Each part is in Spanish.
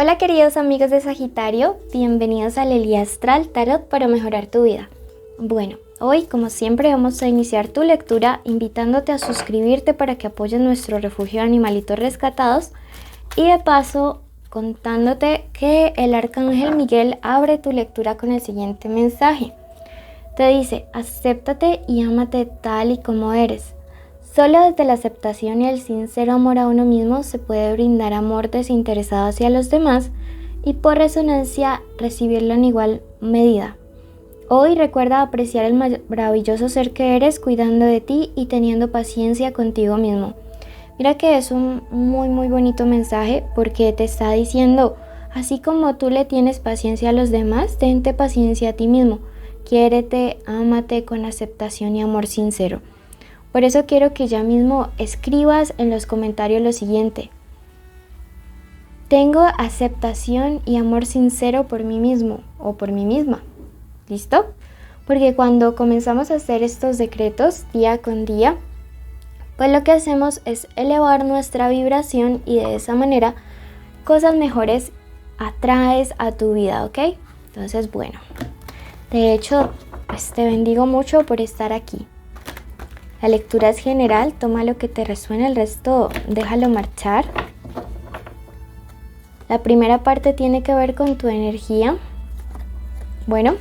Hola queridos amigos de Sagitario, bienvenidos a Lelia Astral Tarot para mejorar tu vida. Bueno, hoy como siempre vamos a iniciar tu lectura invitándote a suscribirte para que apoyes nuestro refugio de animalitos rescatados y de paso contándote que el Arcángel Miguel abre tu lectura con el siguiente mensaje. Te dice, acéptate y ámate tal y como eres. Solo desde la aceptación y el sincero amor a uno mismo se puede brindar amor desinteresado hacia los demás y por resonancia recibirlo en igual medida. Hoy recuerda apreciar el maravilloso ser que eres cuidando de ti y teniendo paciencia contigo mismo. Mira que es un muy bonito mensaje porque te está diciendo, así como tú le tienes paciencia a los demás, tente paciencia a ti mismo. Quiérete, ámate con aceptación y amor sincero. Por eso quiero que ya mismo escribas en los comentarios lo siguiente. Tengo aceptación y amor sincero por mí mismo o por mí misma. ¿Listo? Porque cuando comenzamos a hacer estos decretos día con día, pues lo que hacemos es elevar nuestra vibración y de esa manera cosas mejores atraes a tu vida, ¿ok? Entonces, bueno, de hecho, pues te bendigo mucho por estar aquí. La lectura es general, toma lo que te resuene, el resto déjalo marchar. La primera parte tiene que ver con tu energía. Bueno.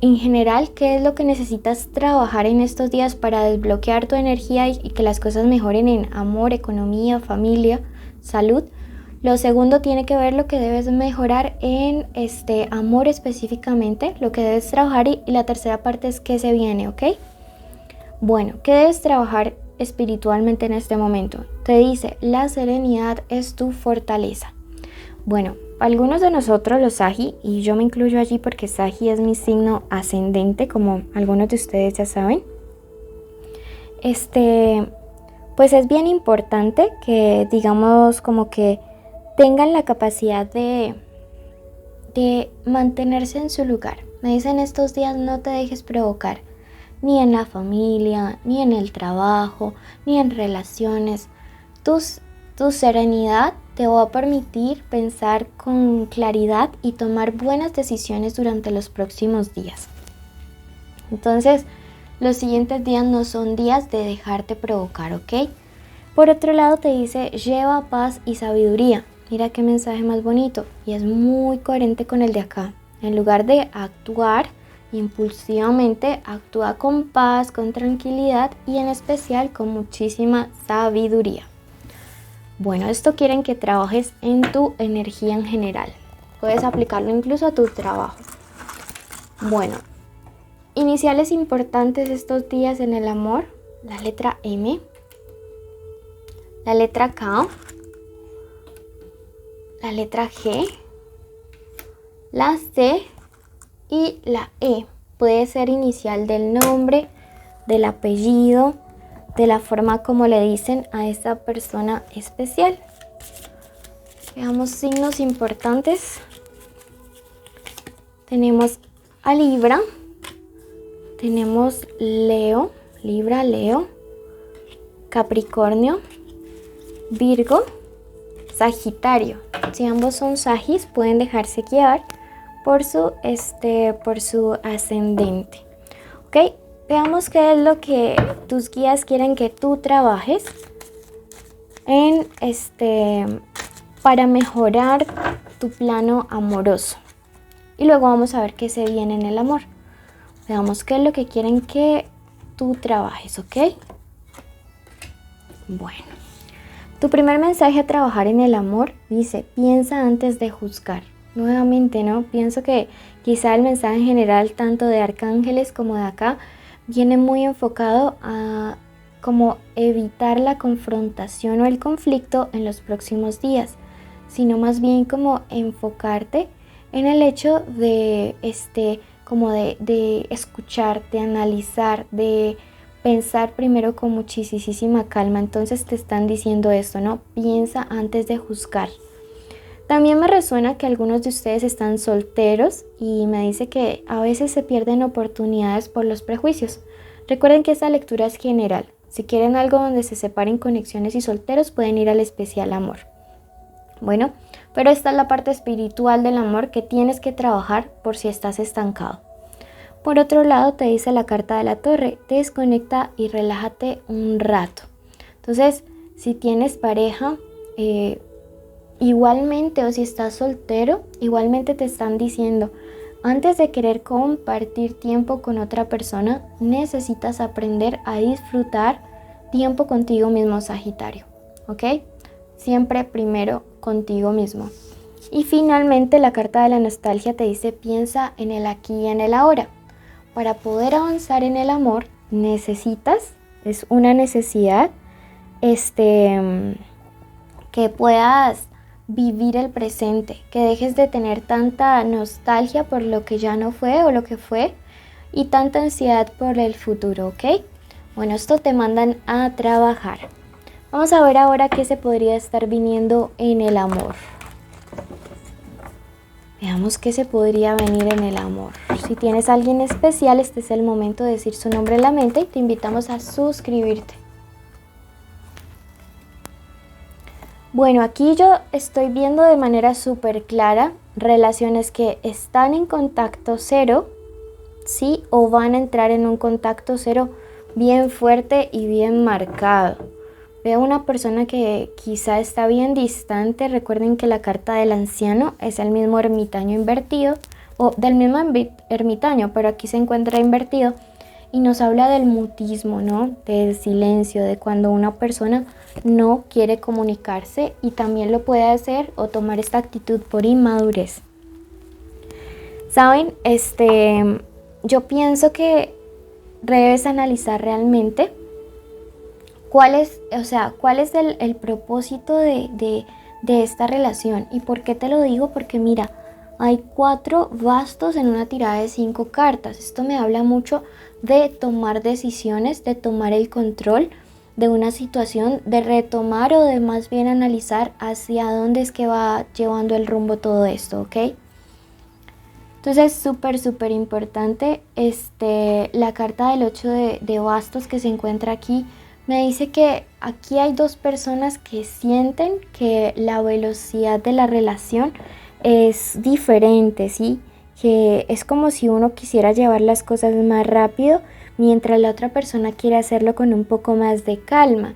En general, ¿qué es lo que necesitas trabajar en estos días para desbloquear tu energía y que las cosas mejoren en amor, economía, familia, salud? Lo segundo tiene que ver lo que debes mejorar en amor específicamente, lo que debes trabajar y la tercera parte es qué se viene, ¿ok? Bueno, ¿qué debes trabajar espiritualmente en este momento? Te dice, la serenidad es tu fortaleza. Bueno, algunos de nosotros los Sagi, y yo me incluyo allí porque Sagi es mi signo ascendente, como algunos de ustedes ya saben, pues es bien importante que digamos como que tengan la capacidad de mantenerse en su lugar. Me dicen estos días no te dejes provocar, ni en la familia, ni en el trabajo, ni en relaciones. Tu serenidad te va a permitir pensar con claridad y tomar buenas decisiones durante los próximos días. Entonces, los siguientes días no son días de dejarte provocar, ¿ok? Por otro lado te dice, lleva paz y sabiduría. Mira qué mensaje más bonito y es muy coherente con el de acá. En lugar de actuar impulsivamente, actúa con paz, con tranquilidad y en especial con muchísima sabiduría. Bueno, esto quieren que trabajes en tu energía en general. Puedes aplicarlo incluso a tu trabajo. Bueno, iniciales importantes estos días en el amor. La letra M, la letra K, la letra G, la C y la E. Puede ser inicial del nombre, del apellido, de la forma como le dicen a esa persona especial. Veamos signos importantes. Tenemos a Libra, tenemos Leo, Libra, Leo, Capricornio, Virgo, Sagitario. Si ambos son Sagis, pueden dejarse guiar por su ascendente. ¿Ok? Veamos qué es lo que tus guías quieren que tú trabajes en para mejorar tu plano amoroso. Y luego vamos a ver qué se viene en el amor. Veamos qué es lo que quieren que tú trabajes, ¿ok? Bueno. Tu primer mensaje a trabajar en el amor dice, piensa antes de juzgar. Nuevamente, ¿no? Pienso que quizá el mensaje en general, tanto de arcángeles como de acá, viene muy enfocado a como evitar la confrontación o el conflicto en los próximos días, sino más bien como enfocarte en el hecho de, como de escuchar, de analizar, de pensar primero con muchísima calma. Entonces te están diciendo esto, ¿no? Piensa antes de juzgar. También me resuena que algunos de ustedes están solteros y me dice que a veces se pierden oportunidades por los prejuicios. Recuerden que esta lectura es general. Si quieren algo donde se separen conexiones y solteros, pueden ir al especial amor. Bueno, pero esta es la parte espiritual del amor que tienes que trabajar por si estás estancado. Por otro lado, te dice la carta de la torre, desconecta y relájate un rato. Entonces, si tienes pareja, igualmente, o si estás soltero, igualmente te están diciendo, antes de querer compartir tiempo con otra persona, necesitas aprender a disfrutar tiempo contigo mismo, Sagitario, ¿ok? Siempre primero contigo mismo. Y finalmente la carta de la nostalgia te dice, piensa en el aquí y en el ahora. Para poder avanzar en el amor, necesitas, es una necesidad, que puedas vivir el presente, que dejes de tener tanta nostalgia por lo que ya no fue o lo que fue y tanta ansiedad por el futuro, ¿ok? Bueno, esto te mandan a trabajar. Vamos a ver ahora qué se podría estar viniendo en el amor. Veamos qué se podría venir en el amor. Si tienes a alguien especial, este es el momento de decir su nombre en la mente y te invitamos a suscribirte. Bueno, aquí yo estoy viendo de manera súper clara relaciones que están en contacto cero, ¿sí? O van a entrar en un contacto cero bien fuerte y bien marcado. Veo una persona que quizá está bien distante. Recuerden que la carta del anciano es el mismo ermitaño invertido, o del mismo ermitaño, pero aquí se encuentra invertido. Y nos habla del mutismo, ¿no? Del silencio, de cuando una persona no quiere comunicarse y también lo puede hacer o tomar esta actitud por inmadurez. ¿Saben? Yo pienso que debes analizar realmente cuál es el propósito de esta relación. ¿Y por qué te lo digo? Porque mira, hay 4 bastos en una tirada de 5 cartas. Esto me habla mucho de tomar decisiones, de tomar el control de una situación, de retomar o de más bien analizar hacia dónde es que va llevando el rumbo todo esto, ¿ok? Entonces es súper importante. La carta del 8 de bastos que se encuentra aquí me dice que aquí hay 2 personas que sienten que la velocidad de la relación es diferente, ¿sí? Que es como si uno quisiera llevar las cosas más rápido mientras la otra persona quiere hacerlo con un poco más de calma,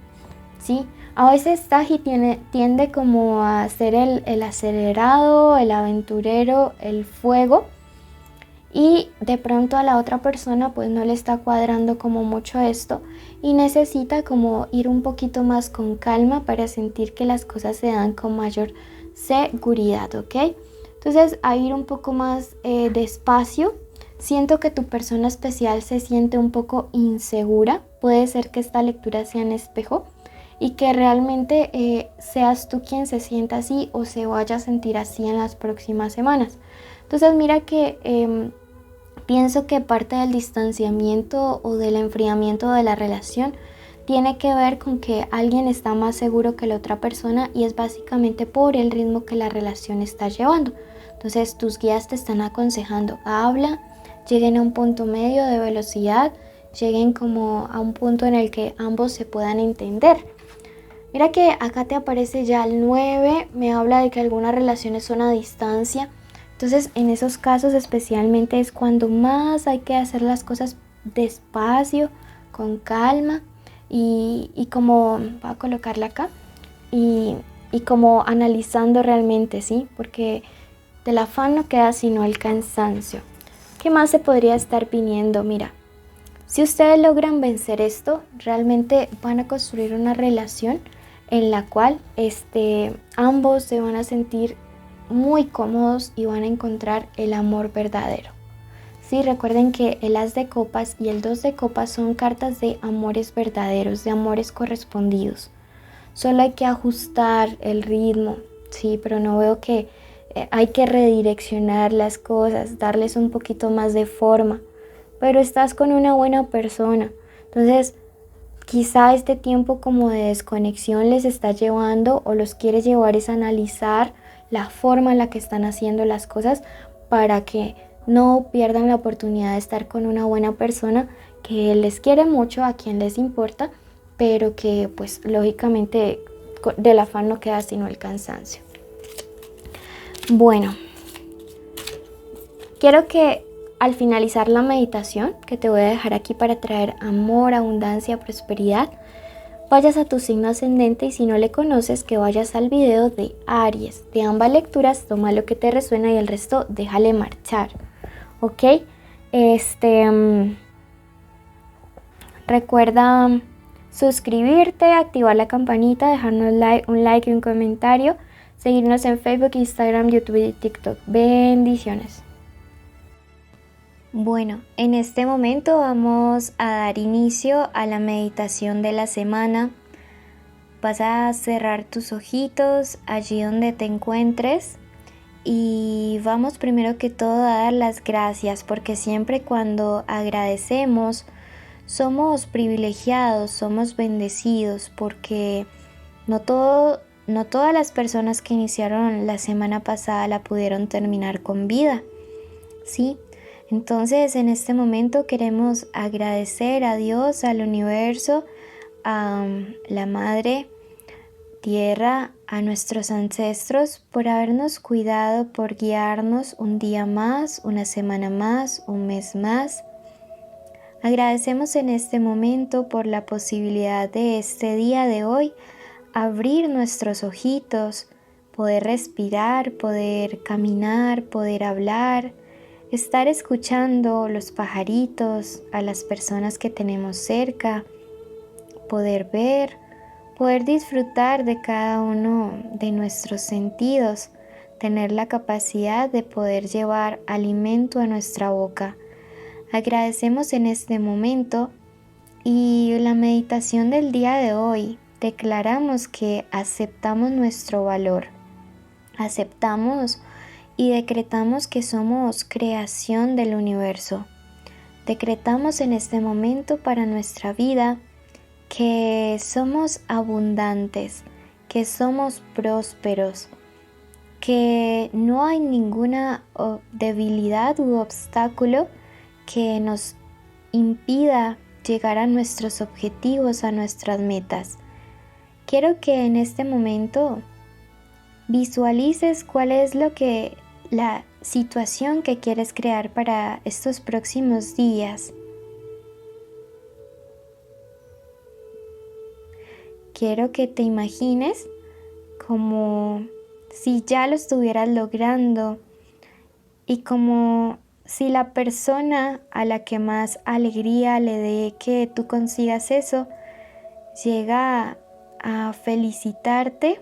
¿sí? A veces Sagi tiende como a ser el acelerado, el aventurero, el fuego, y de pronto a la otra persona pues no le está cuadrando como mucho esto y necesita como ir un poquito más con calma para sentir que las cosas se dan con mayor seguridad, ¿ok? Entonces a ir un poco más despacio. Siento que tu persona especial se siente un poco insegura. Puede ser que esta lectura sea en espejo y que realmente seas tú quien se sienta así o se vaya a sentir así en las próximas semanas. Entonces mira que pienso que parte del distanciamiento o del enfriamiento de la relación tiene que ver con que alguien está más seguro que la otra persona y es básicamente por el ritmo que la relación está llevando. Entonces tus guías te están aconsejando, habla, lleguen a un punto medio de velocidad, lleguen como a un punto en el que ambos se puedan entender. Mira que acá te aparece ya el 9, me habla de que algunas relaciones son a distancia. Entonces en esos casos especialmente es cuando más hay que hacer las cosas despacio, con calma y como, voy a colocarla acá, y como analizando realmente, ¿sí? Porque del afán no queda sino el cansancio. ¿Qué más se podría estar viniendo? Mira, si ustedes logran vencer esto, realmente van a construir una relación en la cual ambos se van a sentir muy cómodos y van a encontrar el amor verdadero. Sí, recuerden que el As de Copas y el 2 de Copas son cartas de amores verdaderos, de amores correspondidos. Solo hay que ajustar el ritmo, sí, pero no veo que hay que redireccionar las cosas, darles un poquito más de forma. Pero estás con una buena persona, entonces quizá este tiempo como de desconexión les está llevando o los quiere llevar es a analizar la forma en la que están haciendo las cosas para que no pierdan la oportunidad de estar con una buena persona que les quiere mucho, a quien les importa pero que pues lógicamente del afán no queda sino el cansancio. Bueno, quiero que al finalizar la meditación, que te voy a dejar aquí para traer amor, abundancia, prosperidad, vayas a tu signo ascendente, y si no le conoces, que vayas al video de Aries. De ambas lecturas, toma lo que te resuena y el resto déjale marchar, ¿ok? Recuerda suscribirte, activar la campanita, dejarnos un like y un comentario, seguirnos en Facebook, Instagram, YouTube y TikTok. Bendiciones. Bueno, en este momento vamos a dar inicio a la meditación de la semana. Vas a cerrar tus ojitos allí donde te encuentres y vamos primero que todo a dar las gracias, porque siempre cuando agradecemos somos privilegiados, somos bendecidos, porque no todas las personas que iniciaron la semana pasada la pudieron terminar con vida, ¿sí? Entonces en este momento queremos agradecer a Dios, al universo, a la Madre Tierra, a nuestros ancestros por habernos cuidado, por guiarnos un día más, una semana más, un mes más. Agradecemos en este momento por la posibilidad de este día de hoy abrir nuestros ojitos, poder respirar, poder caminar, poder hablar, estar escuchando los pajaritos, a las personas que tenemos cerca, poder ver, poder disfrutar de cada uno de nuestros sentidos, tener la capacidad de poder llevar alimento a nuestra boca. Agradecemos en este momento, y la meditación del día de hoy declaramos que aceptamos nuestro valor, aceptamos y decretamos que somos creación del universo. Decretamos en este momento para nuestra vida que somos abundantes, que somos prósperos, que no hay ninguna debilidad u obstáculo que nos impida llegar a nuestros objetivos, a nuestras metas. Quiero que en este momento visualices cuál es la situación que quieres crear para estos próximos días. Quiero que te imagines como si ya lo estuvieras logrando, y como si la persona a la que más alegría le dé que tú consigas eso, llega a felicitarte,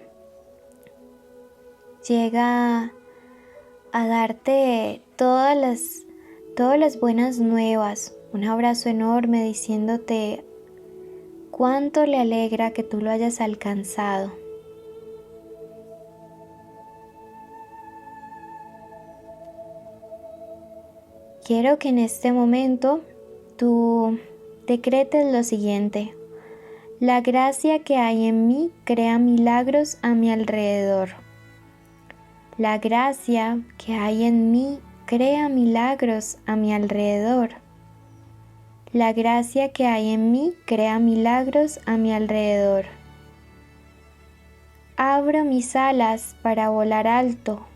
llega a darte todas las buenas nuevas, un abrazo enorme diciéndote cuánto le alegra que tú lo hayas alcanzado. Quiero que en este momento tú decretes lo siguiente: la gracia que hay en mí crea milagros a mi alrededor. La gracia que hay en mí crea milagros a mi alrededor. La gracia que hay en mí crea milagros a mi alrededor. Abro mis alas para volar alto.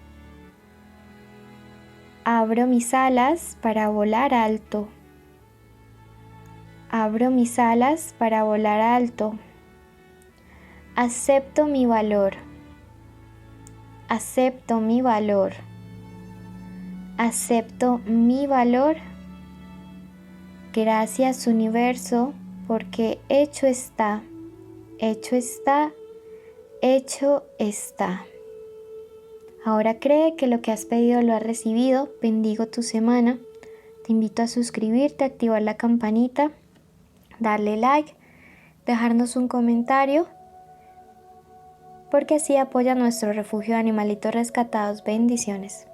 Abro mis alas para volar alto. Abro mis alas para volar alto. Acepto mi valor. Acepto mi valor. Acepto mi valor. Gracias, universo, porque hecho está, hecho está, hecho está. Ahora cree que lo que has pedido lo has recibido. Bendigo tu semana. Te invito a suscribirte, activar la campanita, darle like, dejarnos un comentario, porque así apoya nuestro refugio de animalitos rescatados. Bendiciones.